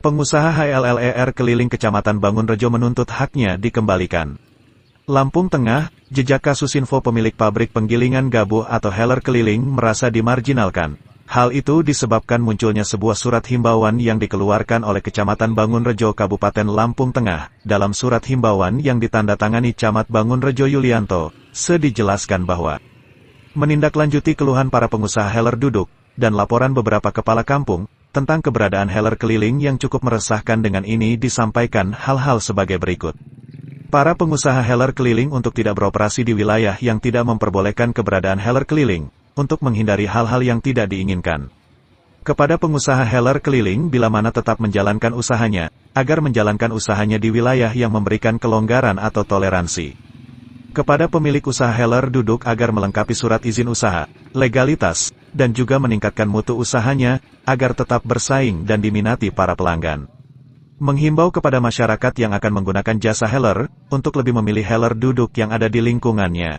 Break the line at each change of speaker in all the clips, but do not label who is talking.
Pengusaha HLLER keliling Kecamatan Bangunrejo menuntut haknya dikembalikan. Lampung Tengah, jejak kasus info pemilik pabrik penggilingan gabuh atau heller keliling merasa dimarginalkan. Hal itu disebabkan munculnya sebuah surat himbauan yang dikeluarkan oleh Kecamatan Bangunrejo Kabupaten Lampung Tengah. Dalam surat himbauan yang ditandatangani Camat Bangunrejo Yulianto, dijelaskan bahwa menindaklanjuti keluhan para pengusaha heller duduk, dan laporan beberapa kepala kampung, tentang keberadaan heller keliling yang cukup meresahkan. Dengan ini disampaikan hal-hal sebagai berikut. Para pengusaha heller keliling untuk tidak beroperasi di wilayah yang tidak memperbolehkan keberadaan heller keliling, untuk menghindari hal-hal yang tidak diinginkan. Kepada pengusaha heller keliling bila mana tetap menjalankan usahanya, agar menjalankan usahanya di wilayah yang memberikan kelonggaran atau toleransi. Kepada pemilik usaha heller duduk agar melengkapi surat izin usaha, legalitas, dan juga meningkatkan mutu usahanya, agar tetap bersaing dan diminati para pelanggan. Menghimbau kepada masyarakat yang akan menggunakan jasa heller, untuk lebih memilih heller duduk yang ada di lingkungannya.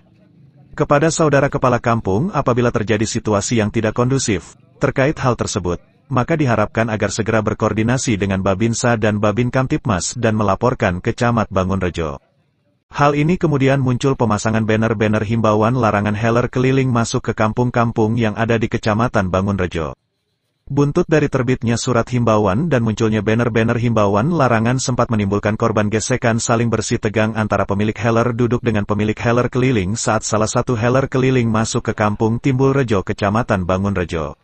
Kepada saudara kepala kampung apabila terjadi situasi yang tidak kondusif, terkait hal tersebut, maka diharapkan agar segera berkoordinasi dengan Babinsa dan Babin Kamtipmas dan melaporkan ke Camat Bangunrejo. Hal ini kemudian muncul pemasangan banner-banner himbauan larangan heller keliling masuk ke kampung-kampung yang ada di Kecamatan Bangunrejo. Buntut dari terbitnya surat himbauan dan munculnya banner-banner himbauan larangan sempat menimbulkan korban gesekan saling bersih tegang antara pemilik heller duduk dengan pemilik heller keliling saat salah satu heller keliling masuk ke kampung Timbulrejo, Kecamatan Bangunrejo.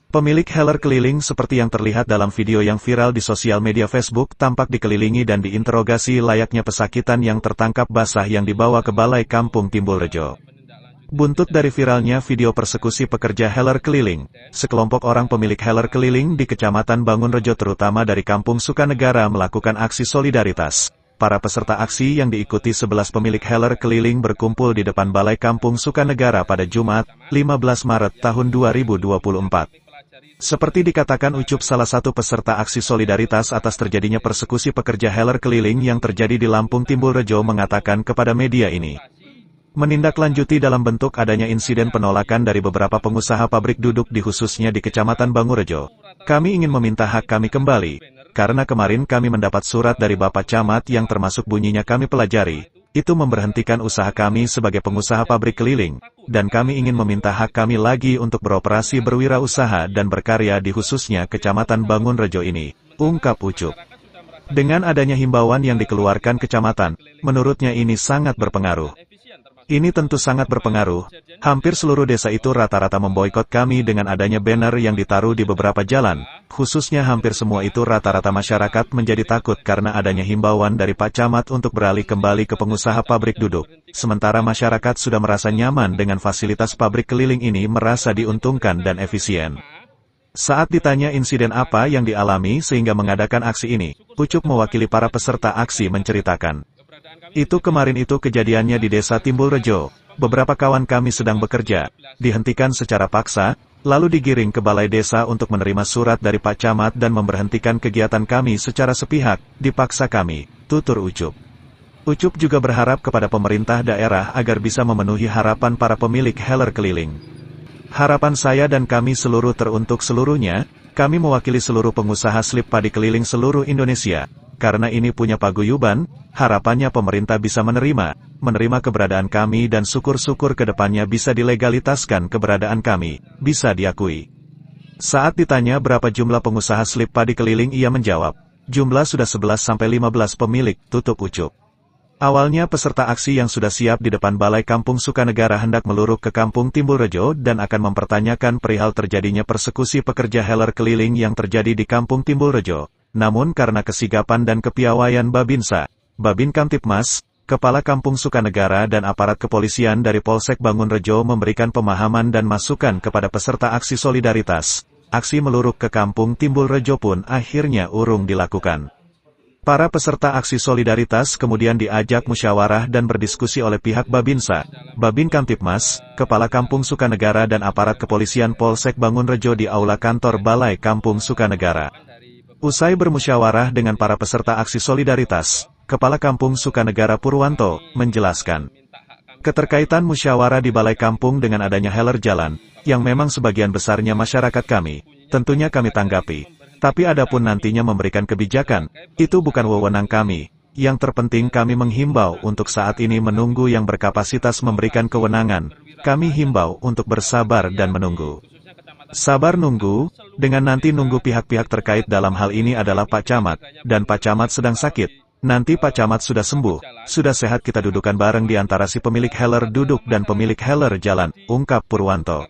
Pemilik heller keliling seperti yang terlihat dalam video yang viral di sosial media Facebook tampak dikelilingi dan diinterogasi layaknya pesakitan yang tertangkap basah yang dibawa ke Balai Kampung Timbulrejo. Buntut dari viralnya video persekusi pekerja heller keliling, sekelompok orang pemilik heller keliling di Kecamatan Bangunrejo terutama dari Kampung Sukanegara melakukan aksi solidaritas. Para peserta aksi yang diikuti 11 pemilik heller keliling berkumpul di depan Balai Kampung Sukanegara pada Jumat, 15 Maret tahun 2024. Seperti dikatakan Ucup salah satu peserta aksi solidaritas atas terjadinya persekusi pekerja heller keliling yang terjadi di Lampung Timbulrejo mengatakan kepada media ini. Menindaklanjuti dalam bentuk adanya insiden penolakan dari beberapa pengusaha pabrik duduk di khususnya di Kecamatan Bangunrejo. Kami ingin meminta hak kami kembali, karena kemarin kami mendapat surat dari Bapak Camat yang termasuk bunyinya kami pelajari. Itu memberhentikan usaha kami sebagai pengusaha pabrik keliling, dan kami ingin meminta hak kami lagi untuk beroperasi berwirausaha dan berkarya di khususnya Kecamatan Bangunrejo ini, ungkap Ucup. Dengan adanya himbauan yang dikeluarkan kecamatan, menurutnya ini sangat berpengaruh. Ini tentu sangat berpengaruh, hampir seluruh desa itu rata-rata memboikot kami dengan adanya banner yang ditaruh di beberapa jalan, khususnya hampir semua itu rata-rata masyarakat menjadi takut karena adanya himbauan dari Pak Camat untuk beralih kembali ke pengusaha pabrik duduk, sementara masyarakat sudah merasa nyaman dengan fasilitas pabrik keliling ini merasa diuntungkan dan efisien. Saat ditanya insiden apa yang dialami sehingga mengadakan aksi ini, Ucup mewakili para peserta aksi menceritakan. Itu kemarin itu kejadiannya di desa Timbulrejo, beberapa kawan kami sedang bekerja, dihentikan secara paksa, lalu digiring ke balai desa untuk menerima surat dari Pak Camat dan memberhentikan kegiatan kami secara sepihak, dipaksa kami, tutur Ucup. Ucup juga berharap kepada pemerintah daerah agar bisa memenuhi harapan para pemilik heller keliling. Harapan saya dan kami seluruh teruntuk seluruhnya, kami mewakili seluruh pengusaha slip padi keliling seluruh Indonesia. Karena ini punya paguyuban, harapannya pemerintah bisa menerima keberadaan kami dan syukur-syukur ke depannya bisa dilegalitaskan keberadaan kami, bisa diakui. Saat ditanya berapa jumlah pengusaha slip padi keliling ia menjawab, jumlah sudah 11-15 pemilik, tutup Ucup. Awalnya peserta aksi yang sudah siap di depan Balai Kampung Sukanegara hendak meluruk ke Kampung Timbulrejo dan akan mempertanyakan perihal terjadinya persekusi pekerja heller keliling yang terjadi di Kampung Timbulrejo. Namun karena kesigapan dan kepiawaian Babinsa, Babin Kamtipmas, Kepala Kampung Sukanegara dan aparat kepolisian dari Polsek Bangunrejo memberikan pemahaman dan masukan kepada peserta aksi solidaritas, aksi meluruk ke Kampung Timbulrejo pun akhirnya urung dilakukan. Para peserta aksi solidaritas kemudian diajak musyawarah dan berdiskusi oleh pihak Babinsa, Babin Kamtipmas, Kepala Kampung Sukanegara dan aparat kepolisian Polsek Bangunrejo di aula kantor Balai Kampung Sukanegara. Usai bermusyawarah dengan para peserta aksi solidaritas, Kepala Kampung Sukanegara Purwanto menjelaskan keterkaitan musyawarah di Balai Kampung dengan adanya heller jalan, yang memang sebagian besarnya masyarakat kami, tentunya kami tanggapi. Tapi adapun nantinya memberikan kebijakan, itu bukan wewenang kami. Yang terpenting kami menghimbau untuk saat ini menunggu yang berkapasitas memberikan kewenangan. Kami himbau untuk bersabar dan menunggu. Sabar nunggu, dengan nanti nunggu pihak-pihak terkait dalam hal ini adalah Pak Camat, dan Pak Camat sedang sakit. Nanti Pak Camat sudah sembuh, sudah sehat kita dudukan bareng di antara si pemilik heller duduk dan pemilik heller jalan, ungkap Purwanto.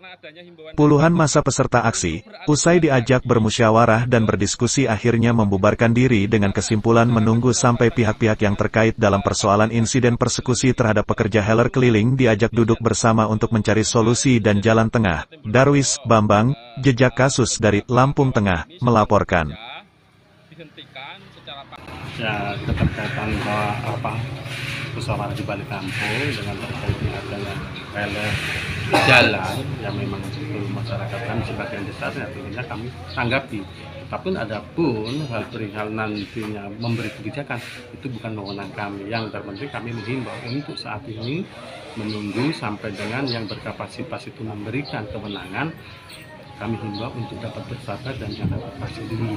Puluhan massa peserta aksi, usai diajak bermusyawarah dan berdiskusi akhirnya membubarkan diri dengan kesimpulan menunggu sampai pihak-pihak yang terkait dalam persoalan insiden persekusi terhadap pekerja heller keliling diajak duduk bersama untuk mencari solusi dan jalan tengah. Darwis Bambang, Jejak Kasus dari Lampung Tengah, melaporkan.
Ya, keterkaitan bahwa musyawarah di balik kampung dengan terkait adanya heller jalan yang memang itu masyarakat kami sebagian besar tentunya kami tanggapi. Tapi adapun hal perihal nantinya memberi kebijakan itu bukan wewenang kami. Yang terpenting kami menghimbau untuk saat ini menunggu sampai dengan yang berkapasitas itu memberikan kewenangan. Kami himbau untuk dapat bersabar dan jangan berpasir dulu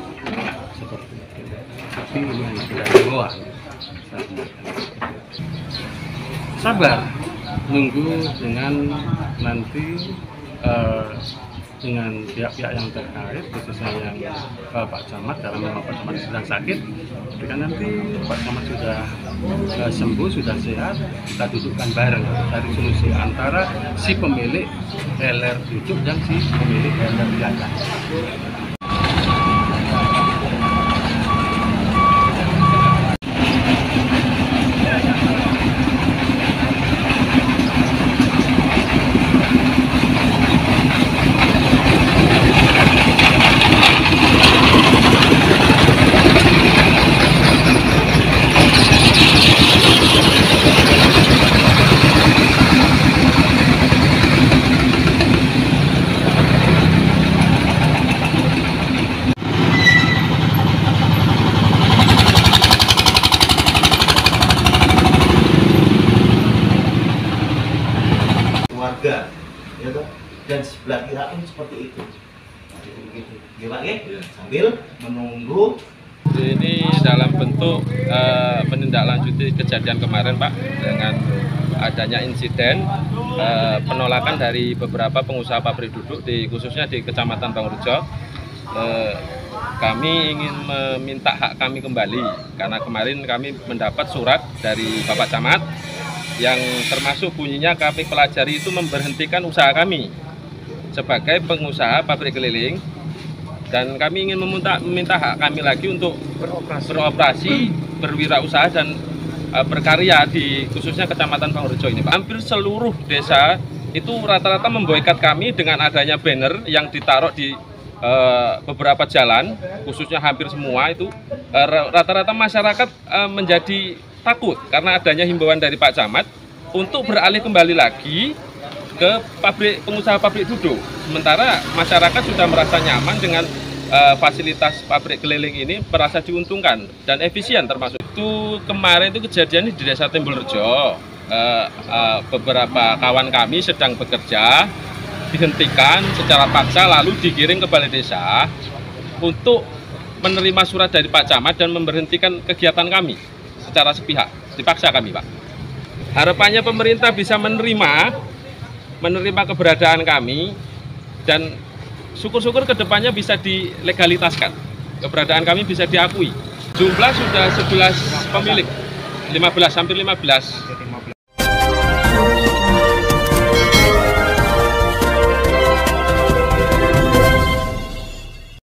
seperti itu. Tapi ini hanya tidak himbauan. Sabar, nunggu dengan nanti dengan pihak-pihak yang terkait, khususnya yang Pak Camat, karena memang Pak Camat sedang sakit. Ketika nanti Pak Camat sudah sembuh, sudah sehat, kita dudukkan bareng dari solusi antara si pemilik heller duduk dan si pemilik heller jalan.
Warga, ya toh, dan sebelah kiri pun seperti itu. Begitu, ya Pak ya? Sambil menunggu.
Ini dalam bentuk menindaklanjuti kejadian kemarin Pak, dengan adanya insiden penolakan dari beberapa pengusaha pabrik duduk khususnya di Kecamatan Bangrejo. Kami ingin meminta hak kami kembali karena kemarin kami mendapat surat dari Bapak Camat yang termasuk bunyinya kami pelajari itu memberhentikan usaha kami sebagai pengusaha pabrik keliling, dan kami ingin meminta hak kami lagi untuk beroperasi, berwirausaha dan berkarya di khususnya Kecamatan Bangrejo ini Pak. Hampir seluruh desa itu rata-rata memboikot kami dengan adanya banner yang ditaruh di beberapa jalan, khususnya hampir semua itu rata-rata masyarakat menjadi takut karena adanya himbauan dari Pak Camat untuk beralih kembali lagi ke pengusaha pabrik duduk. Sementara masyarakat sudah merasa nyaman dengan fasilitas pabrik keliling ini, merasa diuntungkan dan efisien termasuk. Itu kemarin itu kejadian di Desa Timbulrejo. Beberapa kawan kami sedang bekerja, dihentikan secara paksa lalu digiring ke balai desa untuk menerima surat dari Pak Camat dan memberhentikan kegiatan kami secara sepihak, dipaksa kami Pak. Harapannya pemerintah bisa menerima keberadaan kami dan syukur-syukur kedepannya bisa dilegalitaskan, keberadaan kami bisa diakui. Jumlah sudah 11 pemilik, 15, hampir 15.